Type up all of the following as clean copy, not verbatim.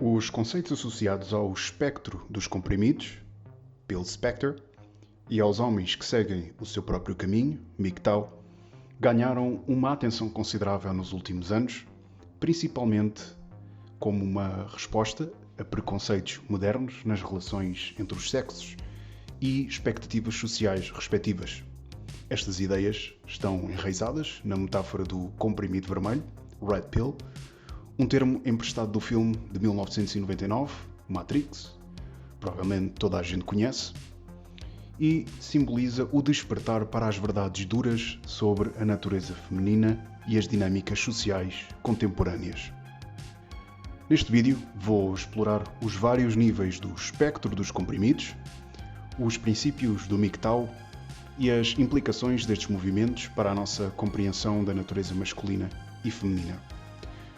Os conceitos associados ao espectro dos comprimidos, pill spectre, e aos homens que seguem o seu próprio caminho, MGTOW, ganharam uma atenção considerável nos últimos anos, principalmente como uma resposta a preconceitos modernos nas relações entre os sexos e expectativas sociais respectivas. Estas ideias estão enraizadas na metáfora do comprimido vermelho, Red Pill, um termo emprestado do filme de 1999, Matrix, provavelmente toda a gente conhece, e simboliza o despertar para as verdades duras sobre a natureza feminina e as dinâmicas sociais contemporâneas. Neste vídeo vou explorar os vários níveis do espectro dos comprimidos, os princípios do MGTOW e as implicações destes movimentos para a nossa compreensão da natureza masculina e feminina.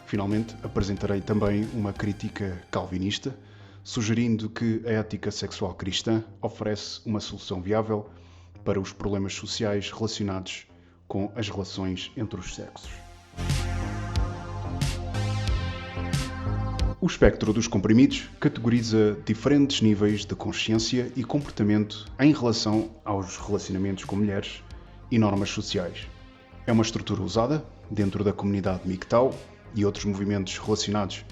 Finalmente, apresentarei também uma crítica calvinista, sugerindo que a ética sexual cristã oferece uma solução viável para os problemas sociais relacionados com as relações entre os sexos. O espectro dos comprimidos categoriza diferentes níveis de consciência e comportamento em relação aos relacionamentos com mulheres e normas sociais. É uma estrutura usada dentro da comunidade MGTOW e outros movimentos relacionados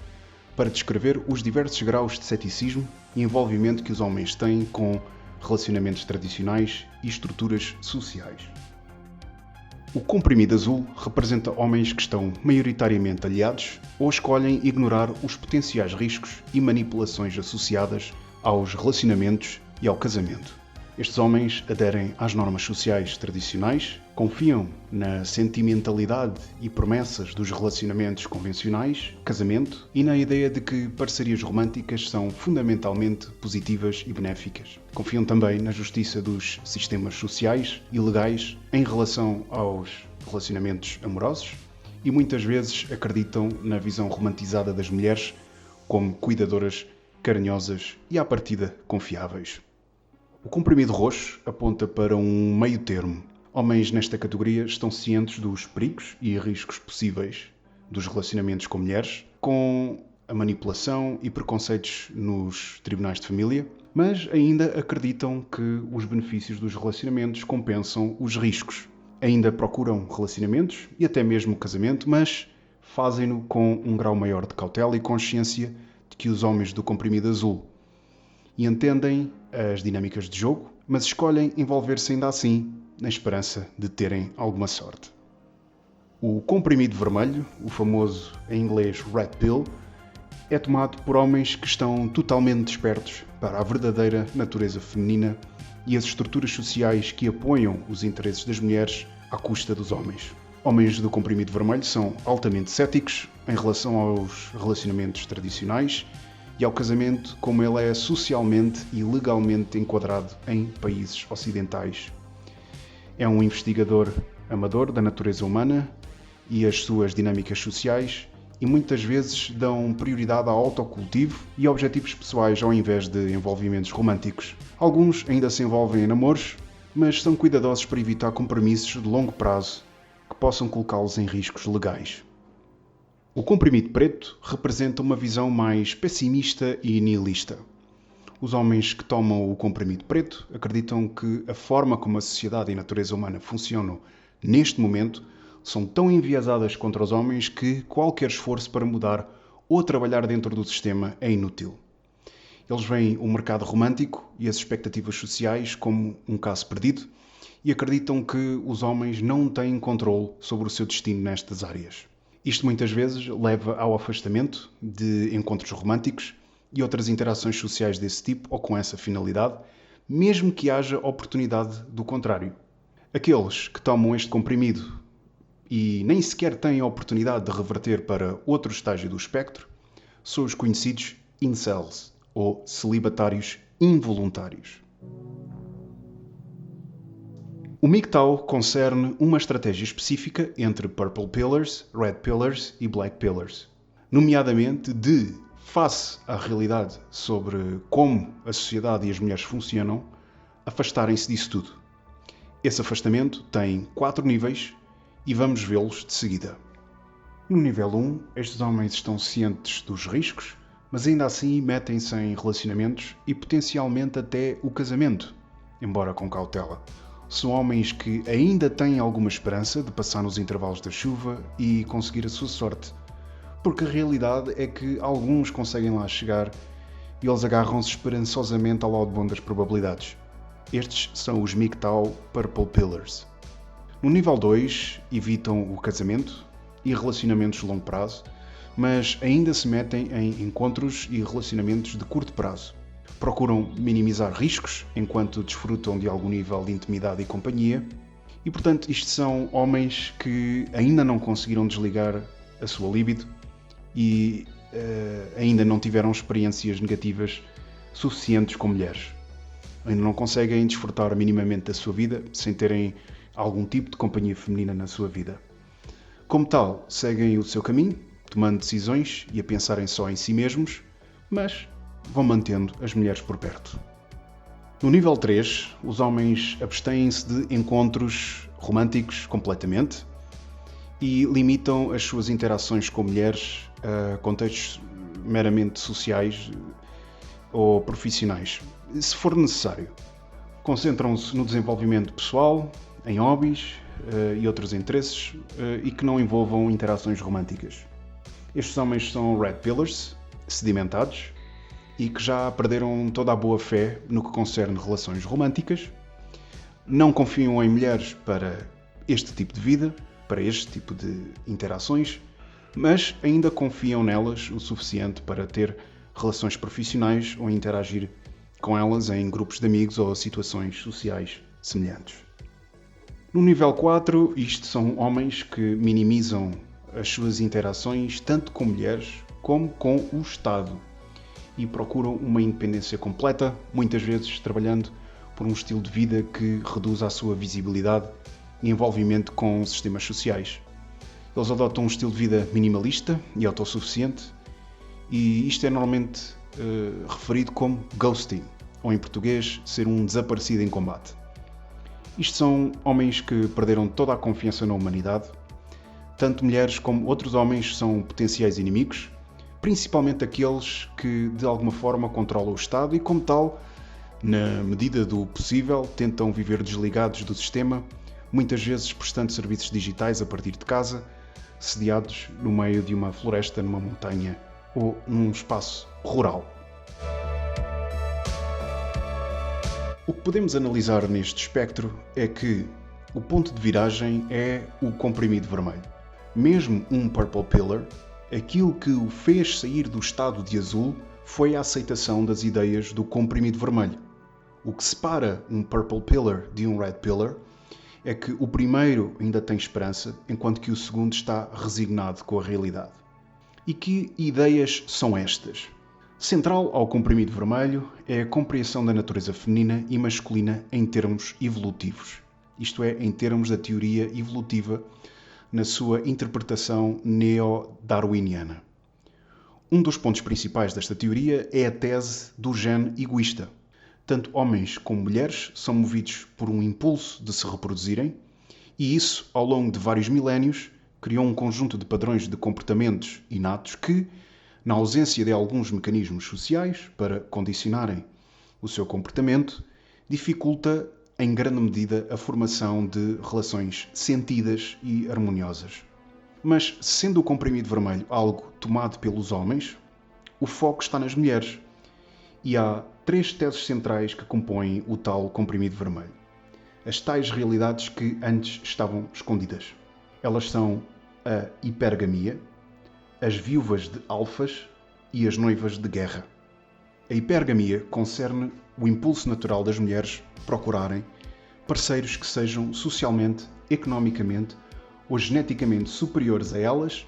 para descrever os diversos graus de ceticismo e envolvimento que os homens têm com relacionamentos tradicionais e estruturas sociais. O comprimido azul representa homens que estão maioritariamente aliados ou escolhem ignorar os potenciais riscos e manipulações associadas aos relacionamentos e ao casamento. Estes homens aderem às normas sociais tradicionais, confiam na sentimentalidade e promessas dos relacionamentos convencionais, casamento, e na ideia de que parcerias românticas são fundamentalmente positivas e benéficas. Confiam também na justiça dos sistemas sociais e legais em relação aos relacionamentos amorosos e muitas vezes acreditam na visão romantizada das mulheres como cuidadoras, carinhosas e à partida confiáveis. O comprimido roxo aponta para um meio termo. Homens nesta categoria estão cientes dos perigos e riscos possíveis dos relacionamentos com mulheres, com a manipulação e preconceitos nos tribunais de família, mas ainda acreditam que os benefícios dos relacionamentos compensam os riscos. Ainda procuram relacionamentos e até mesmo casamento, mas fazem-no com um grau maior de cautela e consciência de que os homens do comprimido azul e entendem as dinâmicas de jogo, mas escolhem envolver-se ainda assim, na esperança de terem alguma sorte. O comprimido vermelho, o famoso em inglês Red Pill, é tomado por homens que estão totalmente despertos para a verdadeira natureza feminina e as estruturas sociais que apoiam os interesses das mulheres à custa dos homens. Homens do comprimido vermelho são altamente céticos em relação aos relacionamentos tradicionais e ao casamento como ele é socialmente e legalmente enquadrado em países ocidentais. É um investigador amador da natureza humana e as suas dinâmicas sociais e muitas vezes dão prioridade ao autocultivo e objetivos pessoais ao invés de envolvimentos românticos. Alguns ainda se envolvem em namoros, mas são cuidadosos para evitar compromissos de longo prazo que possam colocá-los em riscos legais. O comprimido preto representa uma visão mais pessimista e nihilista. Os homens que tomam o comprimido preto acreditam que a forma como a sociedade e a natureza humana funcionam neste momento são tão enviesadas contra os homens que qualquer esforço para mudar ou trabalhar dentro do sistema é inútil. Eles veem o mercado romântico e as expectativas sociais como um caso perdido e acreditam que os homens não têm controle sobre o seu destino nestas áreas. Isto muitas vezes leva ao afastamento de encontros românticos e outras interações sociais desse tipo ou com essa finalidade, mesmo que haja oportunidade do contrário. Aqueles que tomam este comprimido e nem sequer têm a oportunidade de reverter para outro estágio do espectro são os conhecidos incels, ou celibatários involuntários. O MGTOW concerne uma estratégia específica entre Purple Pillars, Red Pillars e Black Pillars, nomeadamente de, face à realidade sobre como a sociedade e as mulheres funcionam, afastarem-se disso tudo. Esse afastamento tem 4 níveis e vamos vê-los de seguida. No nível 1, estes homens estão cientes dos riscos mas ainda assim metem-se em relacionamentos e potencialmente até o casamento, embora com cautela. São homens que ainda têm alguma esperança de passar nos intervalos da chuva e conseguir a sua sorte, porque a realidade é que alguns conseguem lá chegar e eles agarram-se esperançosamente ao lado bom das probabilidades. Estes são os MGTOW Purple Pillars. No nível 2, evitam o casamento e relacionamentos de longo prazo, mas ainda se metem em encontros e relacionamentos de curto prazo. Procuram minimizar riscos enquanto desfrutam de algum nível de intimidade e companhia, e portanto isto são homens que ainda não conseguiram desligar a sua libido e ainda não tiveram experiências negativas suficientes com mulheres. Ainda não conseguem desfrutar minimamente da sua vida sem terem algum tipo de companhia feminina na sua vida. Como tal, seguem o seu caminho, tomando decisões e a pensarem só em si mesmos, mas vão mantendo as mulheres por perto. No nível 3, os homens abstêm-se de encontros românticos completamente e limitam as suas interações com mulheres a contextos meramente sociais ou profissionais, se for necessário. Concentram-se no desenvolvimento pessoal, em hobbies e outros interesses e que não envolvam interações românticas. Estes homens são Red Pillars, sedimentados e que já perderam toda a boa fé no que concerne relações românticas, não confiam em mulheres para este tipo de vida, para este tipo de interações, mas ainda confiam nelas o suficiente para ter relações profissionais ou interagir com elas em grupos de amigos ou situações sociais semelhantes. No nível 4, isto são homens que minimizam as suas interações tanto com mulheres como com o Estado e procuram uma independência completa, muitas vezes trabalhando por um estilo de vida que reduz a sua visibilidade e envolvimento com sistemas sociais. Eles adotam um estilo de vida minimalista e autossuficiente e isto é normalmente referido como ghosting, ou em português, ser um desaparecido em combate. Isto são homens que perderam toda a confiança na humanidade. Tanto mulheres como outros homens são potenciais inimigos, principalmente aqueles que de alguma forma controlam o Estado e, como tal, na medida do possível, tentam viver desligados do sistema, muitas vezes prestando serviços digitais a partir de casa, sediados no meio de uma floresta, numa montanha ou num espaço rural. O que podemos analisar neste espectro é que o ponto de viragem é o comprimido vermelho. Mesmo um Purple Pillar, aquilo que o fez sair do estado de azul foi a aceitação das ideias do comprimido vermelho. O que separa um Purple Pillar de um Red Pillar é que o primeiro ainda tem esperança, enquanto que o segundo está resignado com a realidade. E que ideias são estas? Central ao comprimido vermelho é a compreensão da natureza feminina e masculina em termos evolutivos, isto é, em termos da teoria evolutiva na sua interpretação neo-darwiniana. Um dos pontos principais desta teoria é a tese do gene egoísta. Tanto homens como mulheres são movidos por um impulso de se reproduzirem e isso, ao longo de vários milénios, criou um conjunto de padrões de comportamentos inatos que, na ausência de alguns mecanismos sociais para condicionarem o seu comportamento, dificulta em grande medida a formação de relações sentidas e harmoniosas. Mas, sendo o comprimido vermelho algo tomado pelos homens, o foco está nas mulheres. E há 3 teses centrais que compõem o tal comprimido vermelho. As tais realidades que antes estavam escondidas. Elas são a hipergamia, as viúvas de alfas e as noivas de guerra. A hipergamia concerne o impulso natural das mulheres procurarem parceiros que sejam socialmente, economicamente ou geneticamente superiores a elas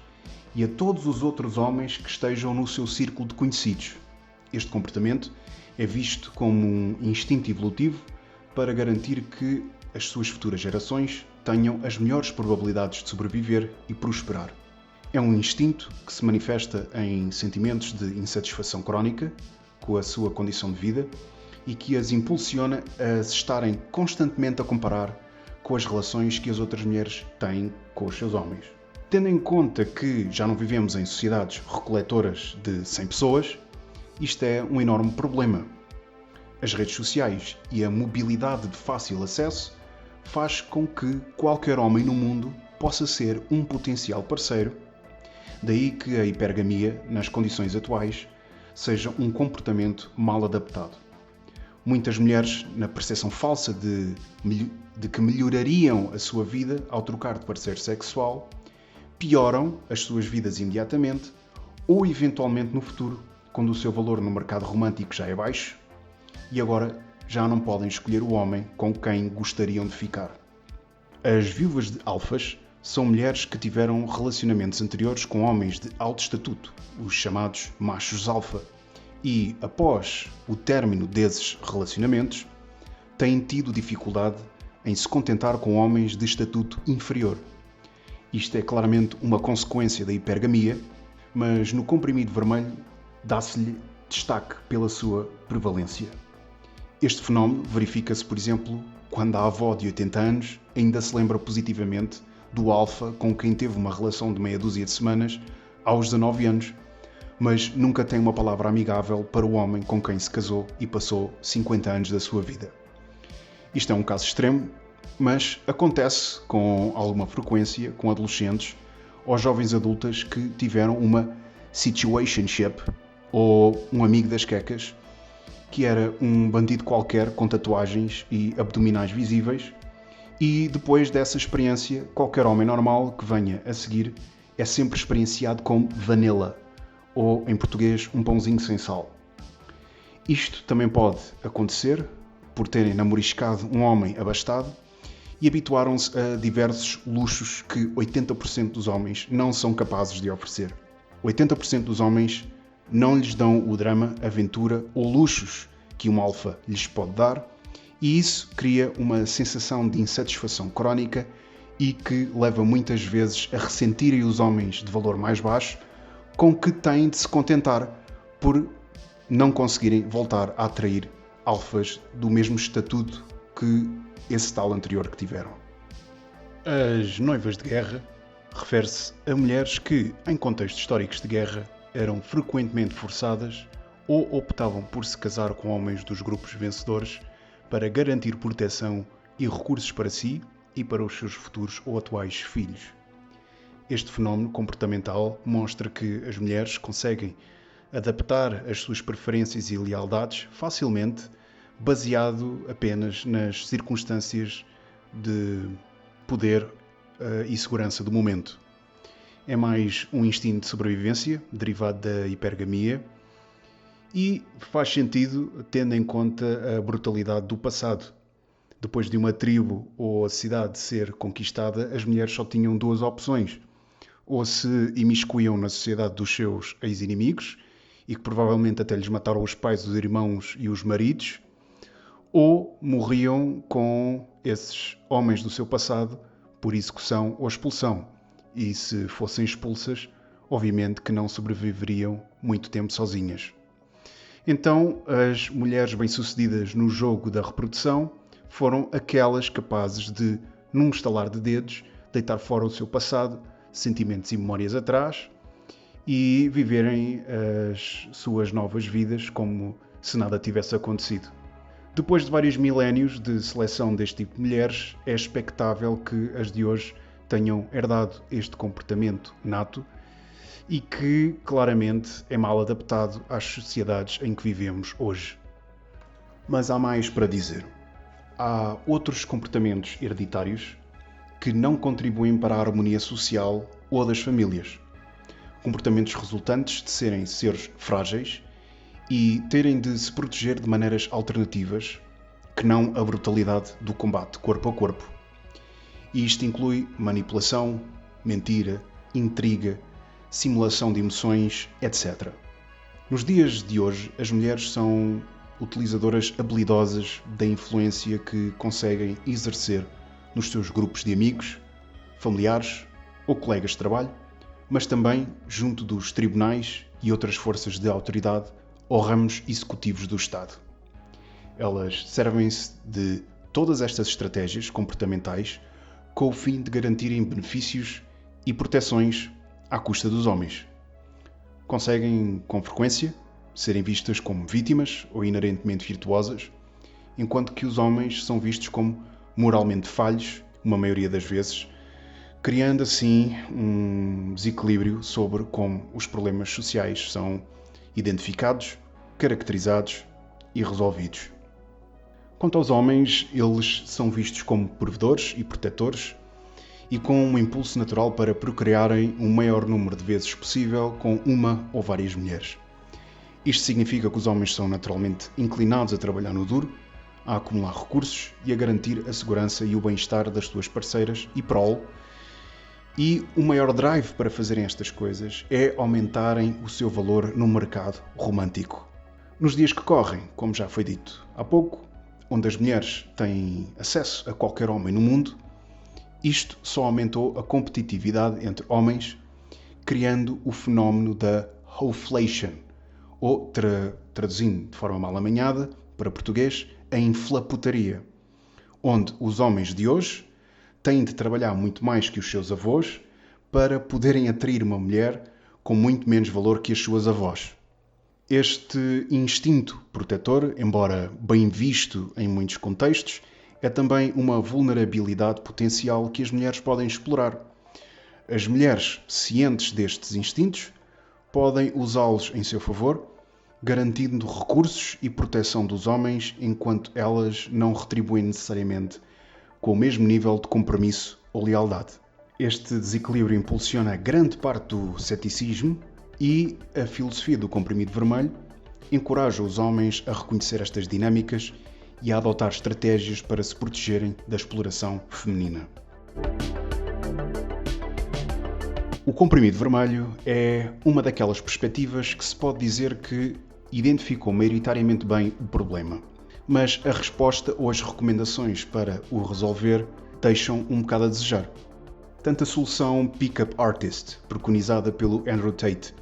e a todos os outros homens que estejam no seu círculo de conhecidos. Este comportamento é visto como um instinto evolutivo para garantir que as suas futuras gerações tenham as melhores probabilidades de sobreviver e prosperar. É um instinto que se manifesta em sentimentos de insatisfação crónica com a sua condição de vida e que as impulsiona a se estarem constantemente a comparar com as relações que as outras mulheres têm com os seus homens. Tendo em conta que já não vivemos em sociedades recoletoras de 100 pessoas, Isto é um enorme problema. As redes sociais e a mobilidade de fácil acesso faz com que qualquer homem no mundo possa ser um potencial parceiro. Daí que a hipergamia, nas condições atuais, seja um comportamento mal adaptado. Muitas mulheres, na percepção falsa de que melhorariam a sua vida ao trocar de parceiro sexual, pioram as suas vidas imediatamente ou eventualmente no futuro, quando o seu valor no mercado romântico já é baixo e agora já não podem escolher o homem com quem gostariam de ficar. As viúvas de alfas são mulheres que tiveram relacionamentos anteriores com homens de alto estatuto, os chamados machos alfa, e, após o término desses relacionamentos, têm tido dificuldade em se contentar com homens de estatuto inferior. Isto é claramente uma consequência da hipergamia, mas no comprimido vermelho dá-se-lhe destaque pela sua prevalência. Este fenómeno verifica-se, por exemplo, quando a avó de 80 anos ainda se lembra positivamente do alfa com quem teve uma relação de meia dúzia de semanas aos 19 anos, mas nunca tem uma palavra amigável para o homem com quem se casou e passou 50 anos da sua vida. Isto é um caso extremo, mas acontece com alguma frequência com adolescentes ou jovens adultas que tiveram uma situationship ou um amigo das quecas, que era um bandido qualquer com tatuagens e abdominais visíveis, e depois dessa experiência, qualquer homem normal que venha a seguir é sempre experienciado como vanilla, ou em português, um pãozinho sem sal. Isto também pode acontecer por terem namoriscado um homem abastado e habituaram-se a diversos luxos que 80% dos homens não são capazes de oferecer. 80% dos homens não lhes dão o drama, aventura ou luxos que um alfa lhes pode dar, e isso cria uma sensação de insatisfação crónica e que leva muitas vezes a ressentirem os homens de valor mais baixo com que têm de se contentar por não conseguirem voltar a atrair alfas do mesmo estatuto que esse tal anterior que tiveram. As noivas de guerra refere-se a mulheres que, em contextos históricos de guerra, eram frequentemente forçadas ou optavam por se casar com homens dos grupos vencedores para garantir proteção e recursos para si e para os seus futuros ou atuais filhos. Este fenómeno comportamental mostra que as mulheres conseguem adaptar as suas preferências e lealdades facilmente, baseado apenas nas circunstâncias de poder e segurança do momento. É mais um instinto de sobrevivência, derivado da hipergamia, e faz sentido tendo em conta a brutalidade do passado. Depois de uma tribo ou a cidade ser conquistada, as mulheres só tinham duas opções: ou se imiscuíam na sociedade dos seus ex-inimigos, e que provavelmente até lhes mataram os pais, os irmãos e os maridos, ou morriam com esses homens do seu passado por execução ou expulsão. E se fossem expulsas, obviamente que não sobreviveriam muito tempo sozinhas. Então, as mulheres bem-sucedidas no jogo da reprodução foram aquelas capazes de, num estalar de dedos, deitar fora o seu passado, sentimentos e memórias atrás, e viverem as suas novas vidas como se nada tivesse acontecido. Depois de vários milénios de seleção deste tipo de mulheres, é expectável que as de hoje tenham herdado este comportamento nato e que, claramente, é mal adaptado às sociedades em que vivemos hoje. Mas há mais para dizer. Há outros comportamentos hereditários que não contribuem para a harmonia social ou das famílias. Comportamentos resultantes de serem seres frágeis e terem de se proteger de maneiras alternativas que não a brutalidade do combate corpo a corpo. E isto inclui manipulação, mentira, intriga, simulação de emoções, etc. Nos dias de hoje, as mulheres são utilizadoras habilidosas da influência que conseguem exercer nos seus grupos de amigos, familiares ou colegas de trabalho, mas também junto dos tribunais e outras forças de autoridade ou ramos executivos do Estado. Elas servem-se de todas estas estratégias comportamentais com o fim de garantirem benefícios e proteções à custa dos homens. Conseguem, com frequência, serem vistas como vítimas ou inerentemente virtuosas, enquanto que os homens são vistos como moralmente falhos, uma maioria das vezes, criando assim um desequilíbrio sobre como os problemas sociais são identificados, caracterizados e resolvidos. Quanto aos homens, eles são vistos como provedores e protetores e com um impulso natural para procriarem o maior número de vezes possível com uma ou várias mulheres. Isto significa que os homens são naturalmente inclinados a trabalhar no duro, a acumular recursos e a garantir a segurança e o bem-estar das suas parceiras e prole, e o maior drive para fazerem estas coisas é aumentarem o seu valor no mercado romântico. Nos dias que correm, como já foi dito há pouco, onde as mulheres têm acesso a qualquer homem no mundo, isto só aumentou a competitividade entre homens, criando o fenómeno da hoeflation, ou, traduzindo de forma mal amanhada para português, a inflaputaria, onde os homens de hoje têm de trabalhar muito mais que os seus avós para poderem atrair uma mulher com muito menos valor que as suas avós. Este instinto protetor, embora bem visto em muitos contextos, é também uma vulnerabilidade potencial que as mulheres podem explorar. As mulheres, cientes destes instintos, podem usá-los em seu favor, garantindo recursos e proteção dos homens, enquanto elas não retribuem necessariamente com o mesmo nível de compromisso ou lealdade. Este desequilíbrio impulsiona grande parte do ceticismo e a filosofia do comprimido vermelho encoraja os homens a reconhecer estas dinâmicas e a adotar estratégias para se protegerem da exploração feminina. O comprimido vermelho é uma daquelas perspectivas que se pode dizer que identificou maioritariamente bem o problema, mas a resposta ou as recomendações para o resolver deixam um bocado a desejar. Tanto a solução Pick-up Artist, preconizada pelo Andrew Tate,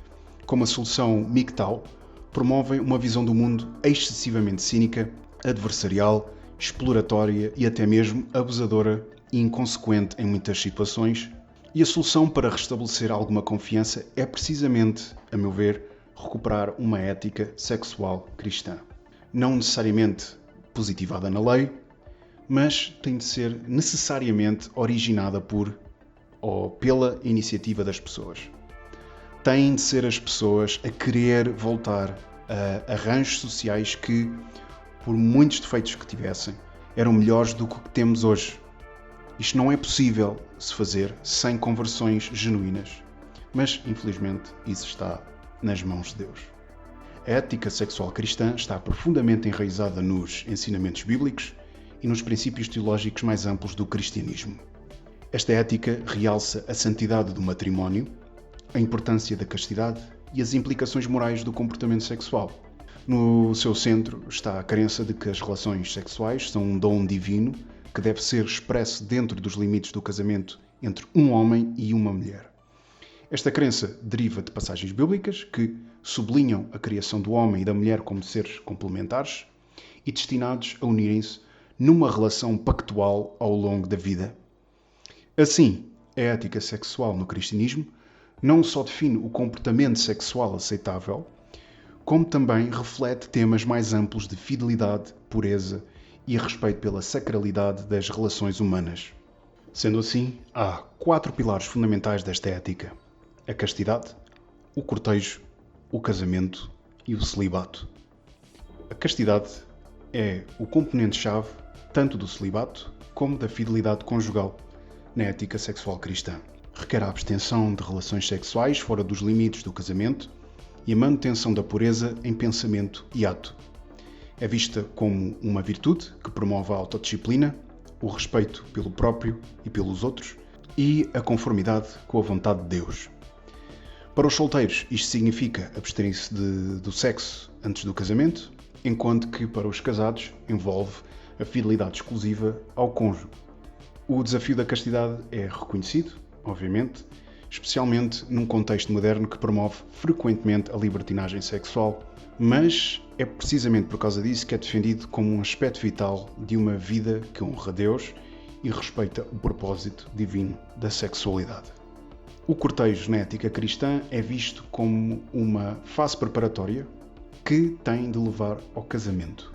como a solução MGTOW, promovem uma visão do mundo excessivamente cínica, adversarial, exploratória e até mesmo abusadora e inconsequente em muitas situações, e a solução para restabelecer alguma confiança é precisamente, a meu ver, recuperar uma ética sexual cristã. Não necessariamente positivada na lei, mas tem de ser necessariamente originada por ou pela iniciativa das pessoas. Têm de ser as pessoas a querer voltar a arranjos sociais que, por muitos defeitos que tivessem, eram melhores do que o que temos hoje. Isto não é possível se fazer sem conversões genuínas, mas, infelizmente, isso está nas mãos de Deus. A ética sexual cristã está profundamente enraizada nos ensinamentos bíblicos e nos princípios teológicos mais amplos do cristianismo. Esta ética realça a santidade do matrimónio, a importância da castidade e as implicações morais do comportamento sexual. No seu centro está a crença de que as relações sexuais são um dom divino que deve ser expresso dentro dos limites do casamento entre um homem e uma mulher. Esta crença deriva de passagens bíblicas que sublinham a criação do homem e da mulher como seres complementares e destinados a unirem-se numa relação pactual ao longo da vida. Assim, a ética sexual no cristianismo não só define o comportamento sexual aceitável, como também reflete temas mais amplos de fidelidade, pureza e respeito pela sacralidade das relações humanas. Sendo assim, há 4 pilares fundamentais desta ética: a castidade, o cortejo, o casamento e o celibato. A castidade é o componente-chave tanto do celibato como da fidelidade conjugal na ética sexual cristã. Requer a abstenção de relações sexuais fora dos limites do casamento e a manutenção da pureza em pensamento e ato. É vista como uma virtude que promove a autodisciplina, o respeito pelo próprio e pelos outros e a conformidade com a vontade de Deus. Para os solteiros, isto significa absterem-se do sexo antes do casamento, enquanto que para os casados envolve a fidelidade exclusiva ao cônjuge. O desafio da castidade é reconhecido, obviamente, especialmente num contexto moderno que promove frequentemente a libertinagem sexual, mas é precisamente por causa disso que é defendido como um aspecto vital de uma vida que honra a Deus e respeita o propósito divino da sexualidade. O cortejo na ética cristã é visto como uma fase preparatória que tem de levar ao casamento.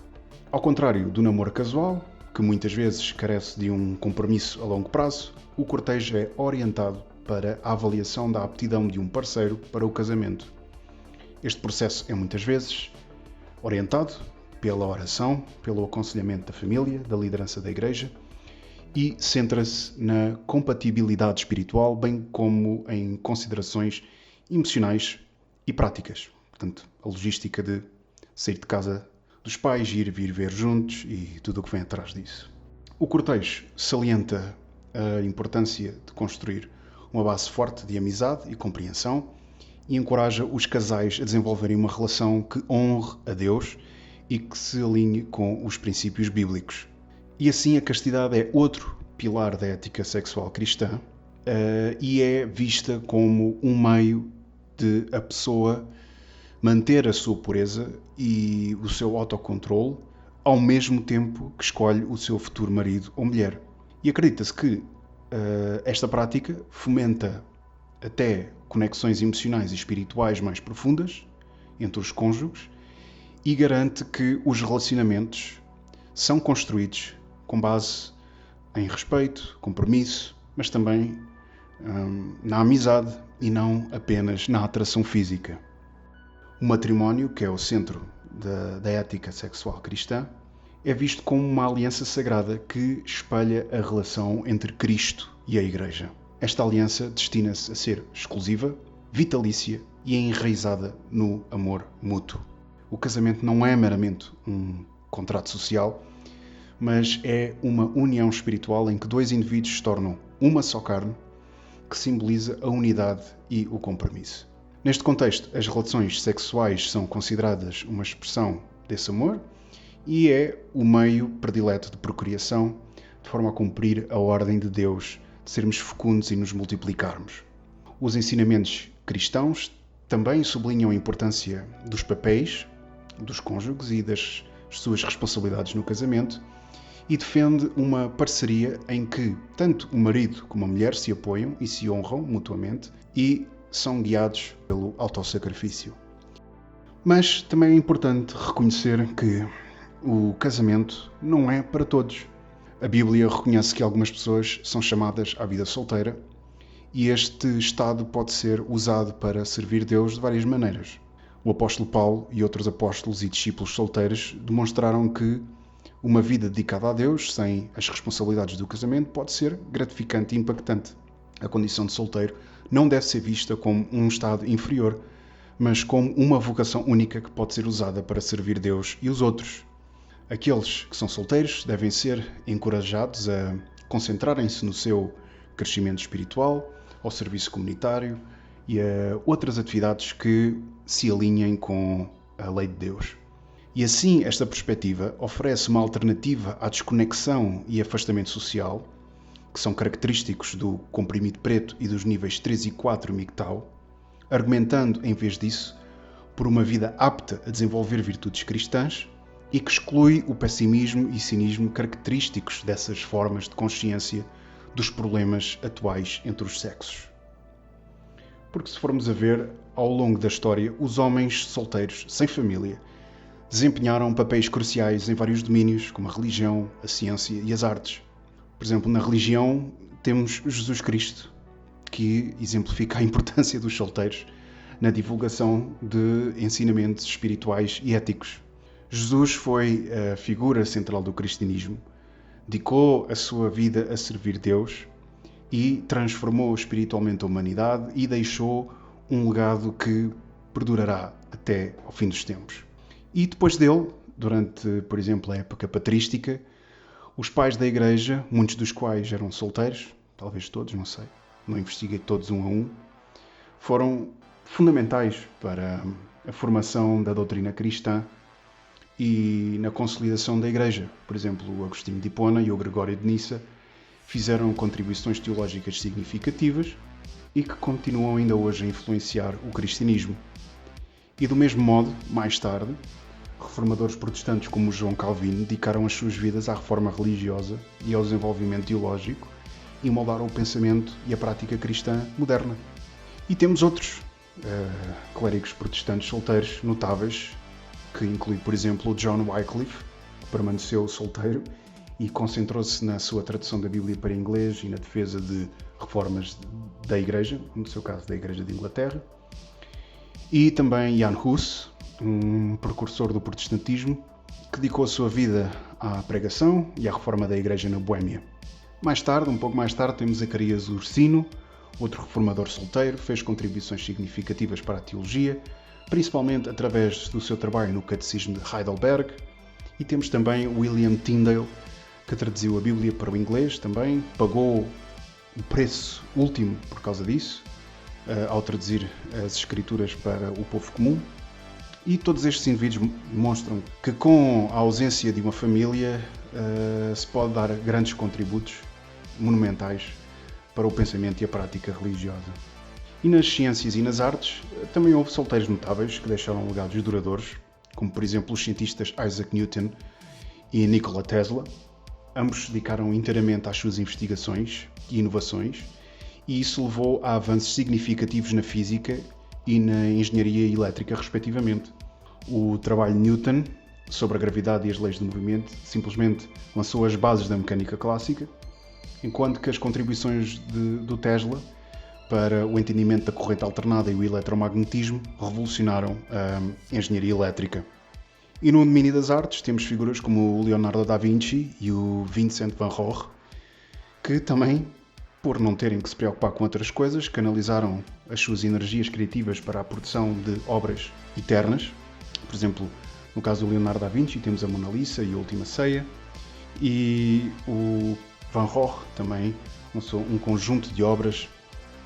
Ao contrário do namoro casual, que muitas vezes carece de um compromisso a longo prazo, o cortejo é orientado para a avaliação da aptidão de um parceiro para o casamento. Este processo é muitas vezes orientado pela oração, pelo aconselhamento da família, da liderança da igreja e centra-se na compatibilidade espiritual, bem como em considerações emocionais e práticas. Portanto, a logística de sair de casa dos pais, ir vir ver juntos e tudo o que vem atrás disso. O cortejo salienta a importância de construir uma base forte de amizade e compreensão e encoraja os casais a desenvolverem uma relação que honre a Deus e que se alinhe com os princípios bíblicos. E assim a castidade é outro pilar da ética sexual cristã e é vista como um meio de a pessoa manter a sua pureza e o seu autocontrole ao mesmo tempo que escolhe o seu futuro marido ou mulher. E acredita-se que esta prática fomenta até conexões emocionais e espirituais mais profundas entre os cônjuges e garante que os relacionamentos são construídos com base em respeito, compromisso, mas também na amizade e não apenas na atração física. O matrimónio, que é o centro da ética sexual cristã, é visto como uma aliança sagrada que espelha a relação entre Cristo e a Igreja. Esta aliança destina-se a ser exclusiva, vitalícia e enraizada no amor mútuo. O casamento não é meramente um contrato social, mas é uma união espiritual em que dois indivíduos se tornam uma só carne, que simboliza a unidade e o compromisso. Neste contexto, as relações sexuais são consideradas uma expressão desse amor e é o meio predileto de procriação, de forma a cumprir a ordem de Deus de sermos fecundos e nos multiplicarmos. Os ensinamentos cristãos também sublinham a importância dos papéis dos cônjuges e das suas responsabilidades no casamento e defende uma parceria em que tanto o marido como a mulher se apoiam e se honram mutuamente e são guiados pelo autossacrifício. Mas também é importante reconhecer que o casamento não é para todos. A Bíblia reconhece que algumas pessoas são chamadas à vida solteira e este estado pode ser usado para servir Deus de várias maneiras. O apóstolo Paulo e outros apóstolos e discípulos solteiros demonstraram que uma vida dedicada a Deus, sem as responsabilidades do casamento, pode ser gratificante e impactante. A condição de solteiro não deve ser vista como um estado inferior, mas como uma vocação única que pode ser usada para servir Deus e os outros. Aqueles que são solteiros devem ser encorajados a concentrarem-se no seu crescimento espiritual, ao serviço comunitário e a outras atividades que se alinhem com a lei de Deus. E assim, esta perspectiva oferece uma alternativa à desconexão e afastamento social, que são característicos do comprimido preto e dos níveis 3 e 4 MGTOW, argumentando, em vez disso, por uma vida apta a desenvolver virtudes cristãs e que exclui o pessimismo e cinismo característicos dessas formas de consciência dos problemas atuais entre os sexos. Porque se formos a ver, ao longo da história, os homens solteiros, sem família, desempenharam papéis cruciais em vários domínios, como a religião, a ciência e as artes. Por exemplo, na religião temos Jesus Cristo, que exemplifica a importância dos solteiros na divulgação de ensinamentos espirituais e éticos. Jesus foi a figura central do cristianismo, dedicou a sua vida a servir Deus e transformou espiritualmente a humanidade e deixou um legado que perdurará até ao fim dos tempos. E depois dele, durante, por exemplo, a época patrística, os pais da Igreja, muitos dos quais eram solteiros, talvez todos, não sei, não investiguei todos um a um, foram fundamentais para a formação da doutrina cristã e na consolidação da Igreja. Por exemplo, o Agostinho de Hipona e o Gregório de Nissa fizeram contribuições teológicas significativas e que continuam ainda hoje a influenciar o cristianismo. E do mesmo modo, mais tarde, reformadores protestantes como João Calvino dedicaram as suas vidas à reforma religiosa e ao desenvolvimento teológico e moldaram o pensamento e a prática cristã moderna. E temos outros clérigos protestantes solteiros notáveis que inclui, por exemplo, o John Wycliffe, que permaneceu solteiro e concentrou-se na sua tradução da Bíblia para inglês e na defesa de reformas da Igreja, no seu caso da Igreja de Inglaterra. E também Jan Hus, um precursor do protestantismo, que dedicou a sua vida à pregação e à reforma da Igreja na Boémia. Mais tarde, um pouco mais tarde, temos Zacarias Ursino, outro reformador solteiro, fez contribuições significativas para a teologia, principalmente através do seu trabalho no Catecismo de Heidelberg. E temos também William Tyndale, que traduziu a Bíblia para o inglês também, pagou o preço último por causa disso, ao traduzir as Escrituras para o povo comum. E todos estes indivíduos mostram que com a ausência de uma família se pode dar grandes contributos monumentais para o pensamento e a prática religiosa. E nas ciências e nas artes também houve solteiros notáveis que deixaram legados duradouros, como por exemplo os cientistas Isaac Newton e Nikola Tesla. Ambos se dedicaram inteiramente às suas investigações e inovações, e isso levou a avanços significativos na física e na engenharia elétrica, respectivamente. O trabalho de Newton sobre a gravidade e as leis do movimento simplesmente lançou as bases da mecânica clássica, enquanto que as contribuições do Tesla para o entendimento da corrente alternada e o eletromagnetismo revolucionaram a engenharia elétrica. E no domínio das artes temos figuras como o Leonardo da Vinci e o Vincent van Gogh, que também, por não terem que se preocupar com outras coisas, canalizaram as suas energias criativas para a produção de obras eternas. Por exemplo, no caso do Leonardo da Vinci temos a Mona Lisa e a Última Ceia, e o Van Gogh também lançou um conjunto de obras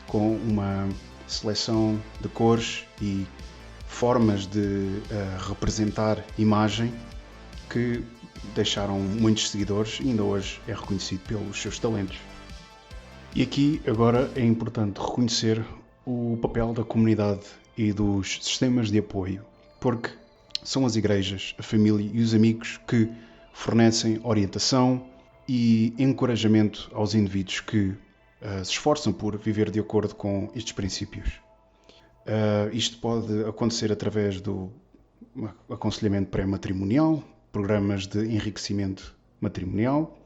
com uma seleção de cores e formas de representar imagem que deixaram muitos seguidores e ainda hoje é reconhecido pelos seus talentos. E aqui agora é importante reconhecer o papel da comunidade e dos sistemas de apoio, porque são as igrejas, a família e os amigos que fornecem orientação e encorajamento aos indivíduos que se esforçam por viver de acordo com estes princípios. Isto pode acontecer através do aconselhamento pré-matrimonial, programas de enriquecimento matrimonial,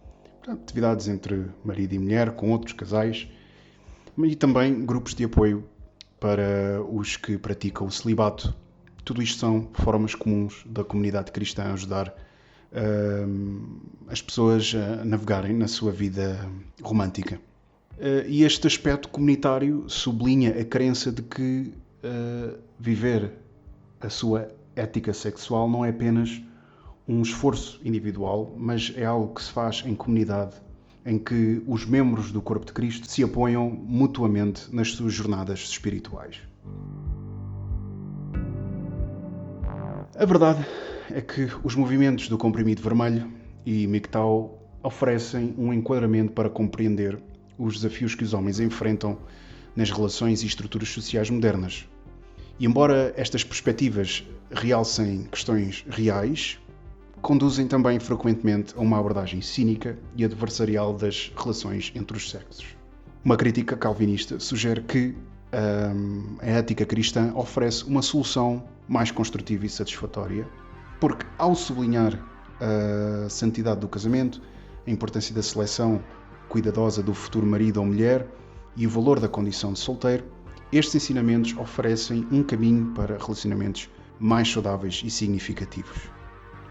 atividades entre marido e mulher com outros casais, e também grupos de apoio para os que praticam o celibato. Tudo isto são formas comuns da comunidade cristã a ajudar as pessoas a navegarem na sua vida romântica. E este aspecto comunitário sublinha a crença de que viver a sua ética sexual não é apenas um esforço individual, mas é algo que se faz em comunidade, em que os membros do corpo de Cristo se apoiam mutuamente nas suas jornadas espirituais. A verdade é que os movimentos do Comprimido Vermelho e MGTOW oferecem um enquadramento para compreender os desafios que os homens enfrentam nas relações e estruturas sociais modernas. E embora estas perspectivas realcem questões reais, conduzem também frequentemente a uma abordagem cínica e adversarial das relações entre os sexos. Uma crítica calvinista sugere que a ética cristã oferece uma solução mais construtiva e satisfatória, porque ao sublinhar a santidade do casamento, a importância da seleção cuidadosa do futuro marido ou mulher e o valor da condição de solteiro, estes ensinamentos oferecem um caminho para relacionamentos mais saudáveis e significativos.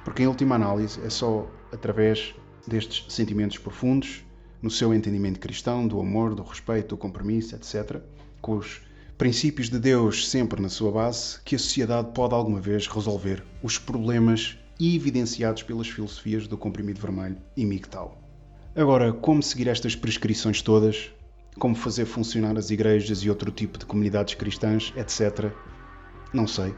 Porque, em última análise, é só através destes sentimentos profundos, no seu entendimento cristão, do amor, do respeito, do compromisso, etc., com os princípios de Deus sempre na sua base, que a sociedade pode alguma vez resolver os problemas evidenciados pelas filosofias do Comprimido Vermelho e MGTOW. Agora, como seguir estas prescrições todas, como fazer funcionar as igrejas e outro tipo de comunidades cristãs, etc., não sei.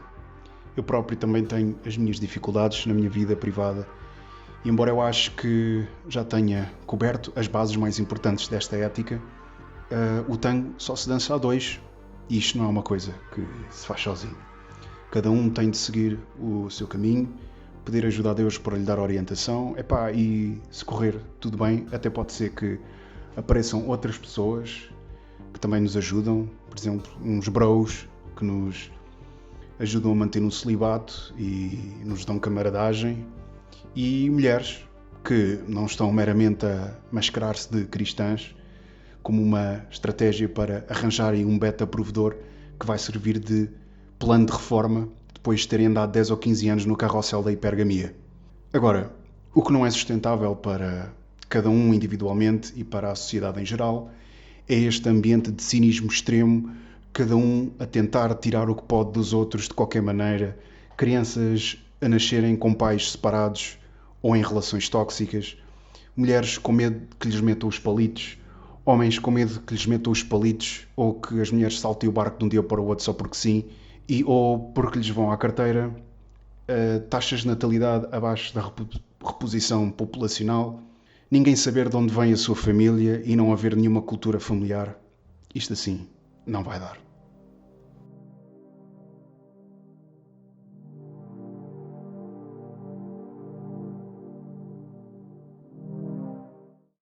Eu próprio também tenho as minhas dificuldades na minha vida privada, e embora eu acho que já tenha coberto as bases mais importantes desta ética, o tango só se dança a dois, e isto não é uma coisa que se faz sozinho. Cada um tem de seguir o seu caminho, pedir ajuda a Deus para lhe dar orientação, e se correr tudo bem, até pode ser que apareçam outras pessoas que também nos ajudam, por exemplo, uns bros que nos ajudam a manter um celibato e nos dão camaradagem, e mulheres que não estão meramente a mascarar-se de cristãs como uma estratégia para arranjarem um beta-provedor que vai servir de plano de reforma depois de terem andado 10 ou 15 anos no carrossel da hipergamia. Agora, o que não é sustentável para cada um individualmente e para a sociedade em geral é este ambiente de cinismo extremo, cada um a tentar tirar o que pode dos outros de qualquer maneira, crianças a nascerem com pais separados ou em relações tóxicas, mulheres com medo que lhes metam os palitos, homens com medo que lhes metam os palitos ou que as mulheres saltem o barco de um dia para o outro só porque sim, ou porque lhes vão à carteira, taxas de natalidade abaixo da reposição populacional, ninguém saber de onde vem a sua família e não haver nenhuma cultura familiar. Isto assim não vai dar.